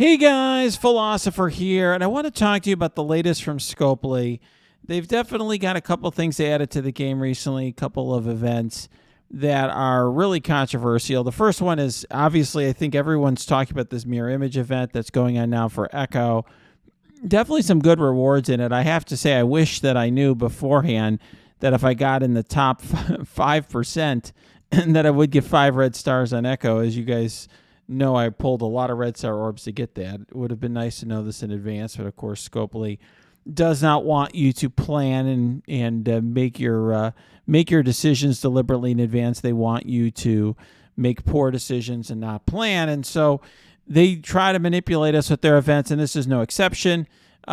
Hey guys, Philosopher here, and I want to talk to you about the latest from Scopely. They've definitely got a couple things they added to the game recently, a couple of events that are really controversial. The first one is, obviously, I think everyone's talking about this mirror image event that's going on now for Echo. Definitely some good rewards in it. I have to say, I wish that I knew beforehand that if I got in the top 5%, that I would get 5 red stars on Echo. As you guys know, I pulled a lot of red star orbs to get that. It would have been nice to know this in advance, but of course, Scopely does not want you to plan and make your decisions deliberately in advance. They want you to make poor decisions and not plan, and so they try to manipulate us with their events, and this is no exception.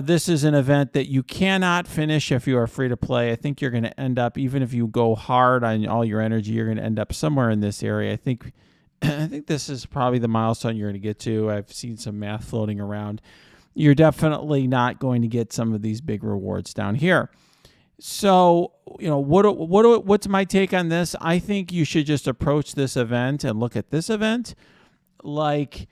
This is an event that you cannot finish if you are free to play. I think you're going to end up, even if you go hard on all your energy, you're going to end up somewhere in this area. I think this is probably the milestone you're going to get to. I've seen some math floating around. You're definitely not going to get some of these big rewards down here. So, what's my take on this? I think you should just approach this event and look at this event like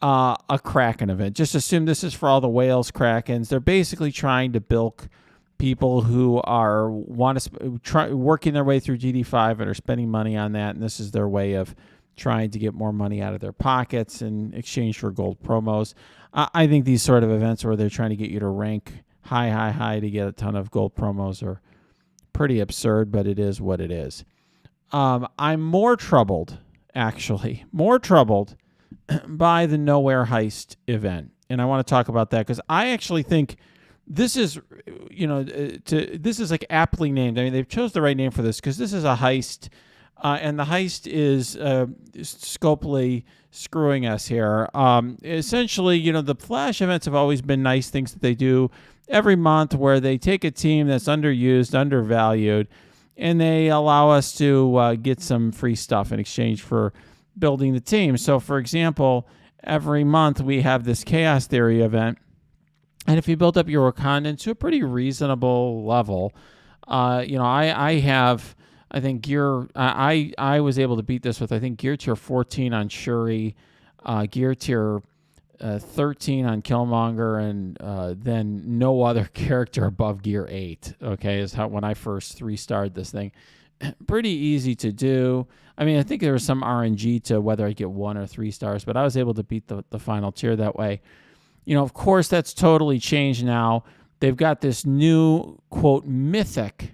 a Kraken event. Just assume this is for all the whales Krakens. They're basically trying to bilk people who are working their way through GD5 and are spending money on that, and this is their way of trying to get more money out of their pockets in exchange for gold promos. I think these sort of events where they're trying to get you to rank high to get a ton of gold promos are pretty absurd, but it is what it is. I'm more troubled by the Knowhere Heist event, and I want to talk about that because I actually think this is, this is like aptly named. I mean, they've chose the right name for this because this is a heist. And the heist is Scopely screwing us here. Essentially, the Flash events have always been nice things that they do every month where they take a team that's underused, undervalued, and they allow us to get some free stuff in exchange for building the team. So, for example, every month we have this Chaos Theory event, and if you build up your Wakandans to a pretty reasonable level, I have... I think gear. I was able to beat this with gear tier 14 on Shuri, gear tier 13 on Killmonger, and then no other character above gear 8. Okay, is how when I first 3-starred this thing. Pretty easy to do. I mean, I think there was some RNG to whether I get 1 or 3 stars, but I was able to beat the final tier that way. Of course, that's totally changed now. They've got this new quote mythic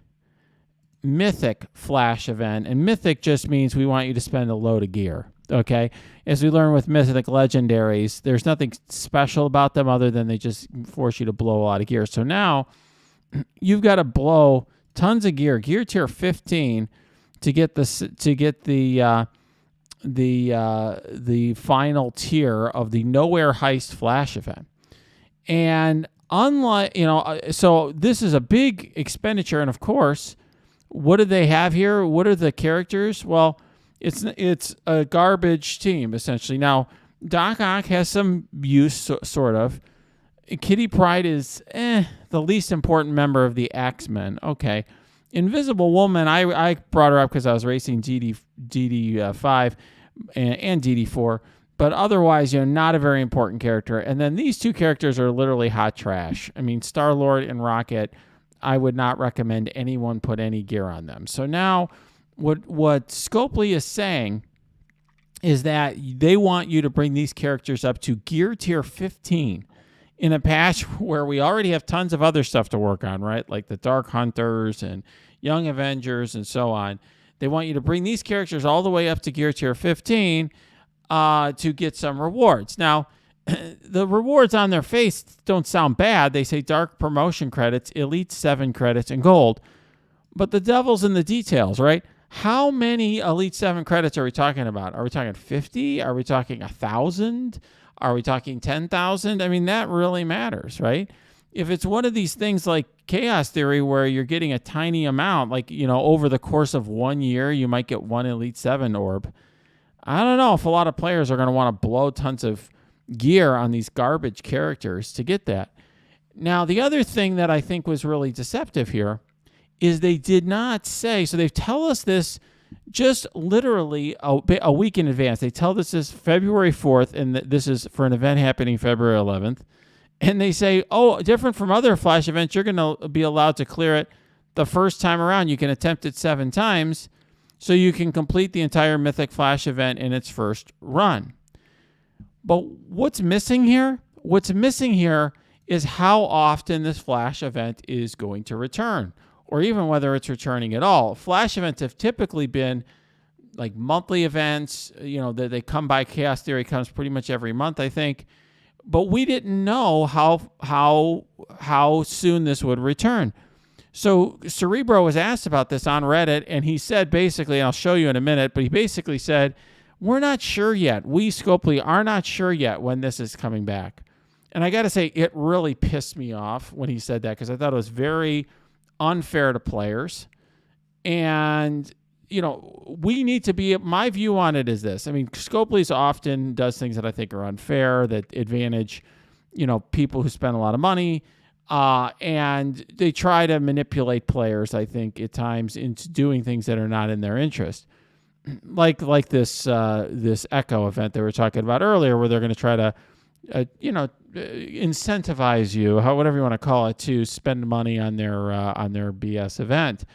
Flash event, and mythic just means we want you to spend a load of gear. Okay, as we learn with mythic legendaries, there's nothing special about them other than they just force you to blow a lot of gear. So now you've got to blow tons of gear tier 15 to get the final tier of the Knowhere Heist Flash event. And unlike so this is a big expenditure, and of course, what do they have here? What are the characters? Well, it's a garbage team, essentially. Now, Doc Ock has some use, sort of. Kitty Pryde is the least important member of the Axemen. Okay. Invisible Woman, I brought her up because I was racing GD5 and DD4, but otherwise, not a very important character. And then these two characters are literally hot trash. I mean, Star-Lord and Rocket, I would not recommend anyone put any gear on them. So now what Scopely is saying is that they want you to bring these characters up to gear tier 15 in a patch where we already have tons of other stuff to work on, right? Like the Dark Hunters and Young Avengers and so on. They want you to bring these characters all the way up to gear tier 15 to get some rewards. Now, the rewards on their face don't sound bad. They say dark promotion credits, elite 7 credits, and gold. But the devil's in the details, right? How many elite 7 credits are we talking about? Are we talking 50? Are we talking 1,000? Are we talking 10,000? I mean, that really matters, right? If it's one of these things like Chaos Theory where you're getting a tiny amount, like, over the course of 1 year, you might get 1 elite 7 orb. I don't know if a lot of players are going to want to blow tons of gear on these garbage characters to get that. Now, the other thing that I think was really deceptive here is they did not say, so they tell us this just literally a week in advance. They tell this is February 4th, and this is for an event happening February 11th. And they say, oh, different from other Flash events, you're going to be allowed to clear it the first time around. You can attempt it 7 times, so you can complete the entire Mythic Flash event in its first run. But what's missing here? What's missing here is how often this Flash event is going to return, or even whether it's returning at all. Flash events have typically been like monthly events. That they come by. Chaos Theory comes pretty much every month, I think. But we didn't know how soon this would return. So Cerebro was asked about this on Reddit, and he said basically, and I'll show you in a minute, but he basically said, we're not sure yet. We, Scopely, are not sure yet when this is coming back. And I got to say, it really pissed me off when he said that, because I thought it was very unfair to players. And, we need to be, my view on it is this. I mean, Scopely's often does things that I think are unfair, that advantage, people who spend a lot of money. And they try to manipulate players, I think, at times into doing things that are not in their interest. Like this Echo event that we were talking about earlier, where they're going to try to, incentivize you, whatever you want to call it, to spend money on their BS event.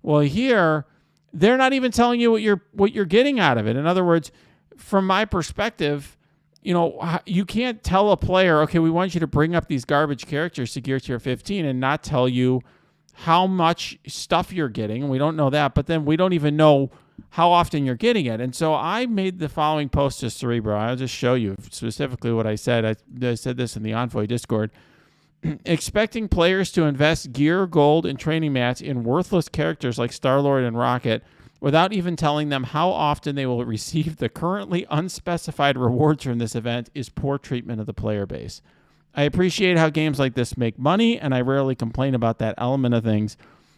Well, here they're not even telling you what you're getting out of it. In other words, from my perspective, you can't tell a player, okay, we want you to bring up these garbage characters to Gear Tier 15 and not tell you how much stuff you're getting. We don't know that, but then we don't even know how often you're getting it. And so I made the following post to Cerebro. I'll just show you specifically what I said. I said this in the Envoy Discord. Expecting players to invest gear, gold, and training mats in worthless characters like Star-Lord and Rocket without even telling them how often they will receive the currently unspecified rewards from this event is poor treatment of the player base. I appreciate how games like this make money, and I rarely complain about that element of things.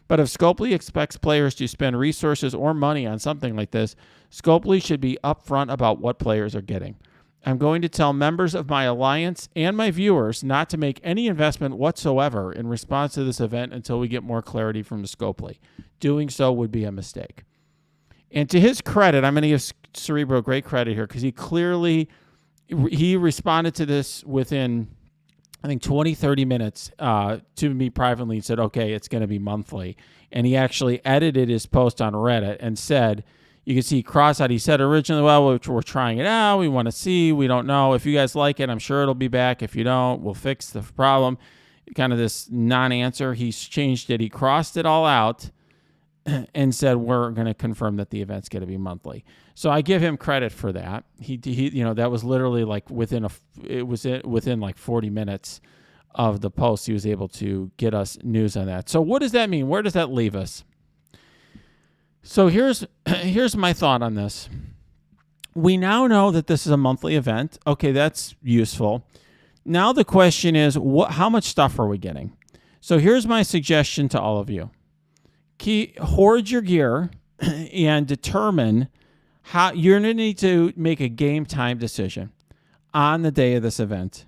But if Scopely expects players to spend resources or money on something like this, Scopely should be upfront about what players are getting. I'm going to tell members of my alliance and my viewers not to make any investment whatsoever in response to this event until we get more clarity from Scopely. Doing so would be a mistake. And to his credit, I'm going to give Cerebro great credit here, because he responded to this within, I think, 20, 30 minutes to me privately and said, okay, it's going to be monthly. And he actually edited his post on Reddit and said, you can see cross-out. He said originally, well, we're trying it out. We want to see. We don't know. If you guys like it, I'm sure it'll be back. If you don't, we'll fix the problem. Kind of this non-answer. He's changed it. He crossed it all out and said, we're going to confirm that the event's going to be monthly. So I give him credit for that. He that was literally like within like 40 minutes of the post, he was able to get us news on that. So what does that mean? Where does that leave us? So here's my thought on this. We now know that this is a monthly event. Okay, that's useful. Now the question is, how much stuff are we getting? So here's my suggestion to all of you. Hoard your gear and determine how you're going to need to make a game time decision on the day of this event,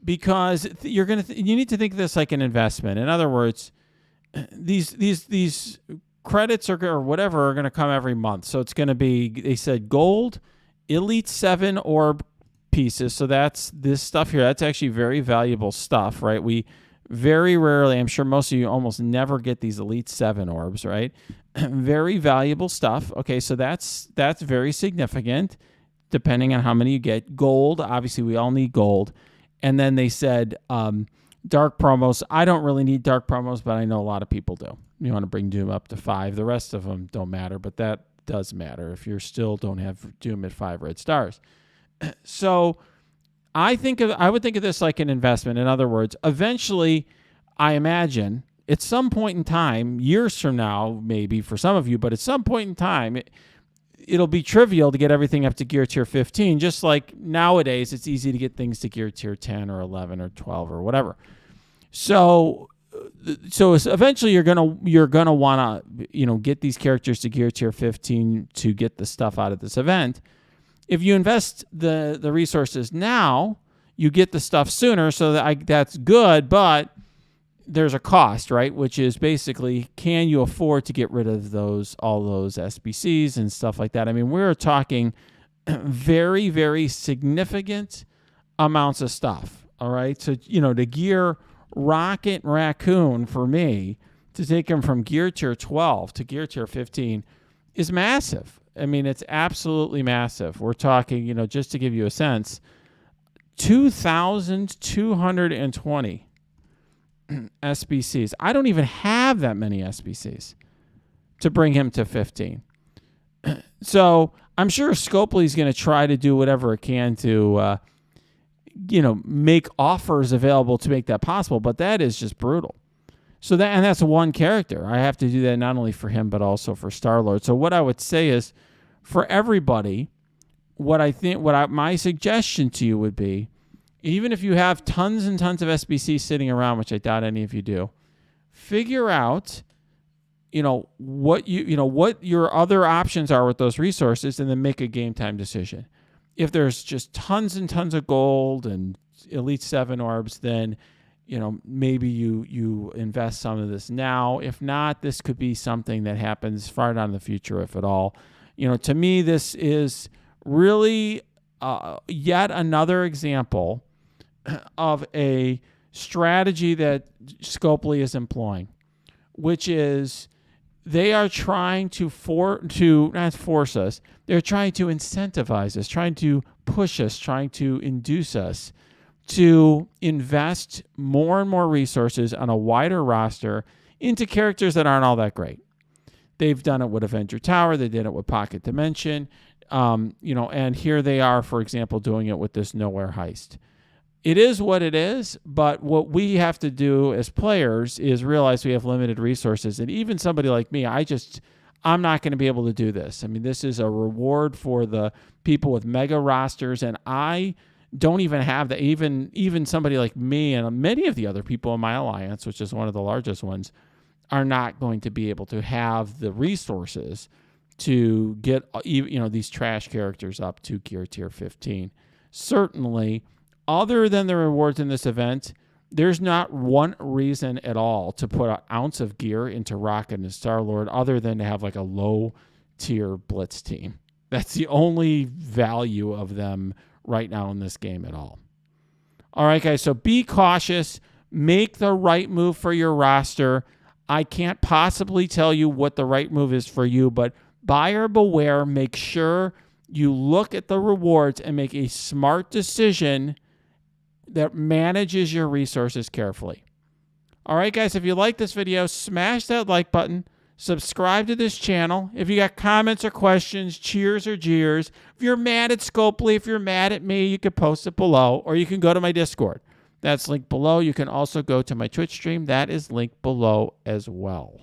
because you need to think of this like an investment. In other words, these credits or whatever are going to come every month. So it's going to be, they said, gold, Elite 7 orb pieces. So that's this stuff here. That's actually very valuable stuff, right? We very rarely, I'm sure most of you almost never get these Elite 7 orbs, right? Very valuable stuff. Okay, so that's very significant depending on how many you get. Gold, obviously we all need gold. And then they said dark promos. I don't really need dark promos, but I know a lot of people do. You want to bring Doom up to 5. The rest of them don't matter, but that does matter if you still don't have Doom at 5 red stars. So I would think of this like an investment. In other words, eventually, I imagine at some point in time, years from now, maybe for some of you, but at some point in time, it'll be trivial to get everything up to Gear Tier 15, just like nowadays it's easy to get things to Gear Tier 10 or 11 or 12 or whatever. So eventually you're gonna want to get these characters to Gear Tier 15 to get the stuff out of this event. If you invest the resources now, you get the stuff sooner, so that's good. But there's a cost, right? Which is basically, can you afford to get rid of all those SBCs and stuff like that? I mean, we're talking very, very significant amounts of stuff. All right. So, to gear Rocket Raccoon, for me, to take him from gear tier 12 to gear tier 15 is massive. I mean, it's absolutely massive. We're talking, just to give you a sense, 2,220 SBCs. I don't even have that many SBCs to bring him to 15. So I'm sure Scopely's going to try to do whatever it can to, make offers available to make that possible. But that is just brutal. So that's one character. I have to do that not only for him, but also for Star-Lord. So what I would say is, for everybody, my suggestion to you would be, even if you have tons and tons of SBCs sitting around, which I doubt any of you do, figure out, what your other options are with those resources, and then make a game time decision. If there's just tons and tons of gold and Elite 7 orbs, then maybe you invest some of this now. If not, this could be something that happens far down in the future, if at all. To me, this is really yet another example of a strategy that Scopely is employing, which is they are trying to not force us. They're trying to incentivize us, trying to push us, trying to induce us to invest more and more resources on a wider roster into characters that aren't all that great. They've done it with Avenger Tower. They did it with Pocket Dimension. And here they are, for example, doing it with this Knowhere Heist. It is what it is, but what we have to do as players is realize we have limited resources. And even somebody like me, I'm not going to be able to do this. I mean, this is a reward for the people with mega rosters, and I don't even have that. Even somebody like me and many of the other people in my alliance, which is one of the largest ones, are not going to be able to have the resources to get these trash characters up to gear tier 15. Certainly, other than the rewards in this event, there's not one reason at all to put an ounce of gear into Rocket and Star-Lord other than to have like a low tier blitz team. That's the only value of them right now in this game at all. All right, guys, so be cautious. Make the right move for your roster. I can't possibly tell you what the right move is for you, but buyer beware. Make sure you look at the rewards and make a smart decision that manages your resources carefully. All right, guys, if you like this video, smash that like button. Subscribe to this channel. If you got comments or questions, cheers or jeers, if you're mad at Scopely, if you're mad at me, you can post it below, or you can go to my Discord. That's linked below. You can also go to my Twitch stream. That is linked below as well.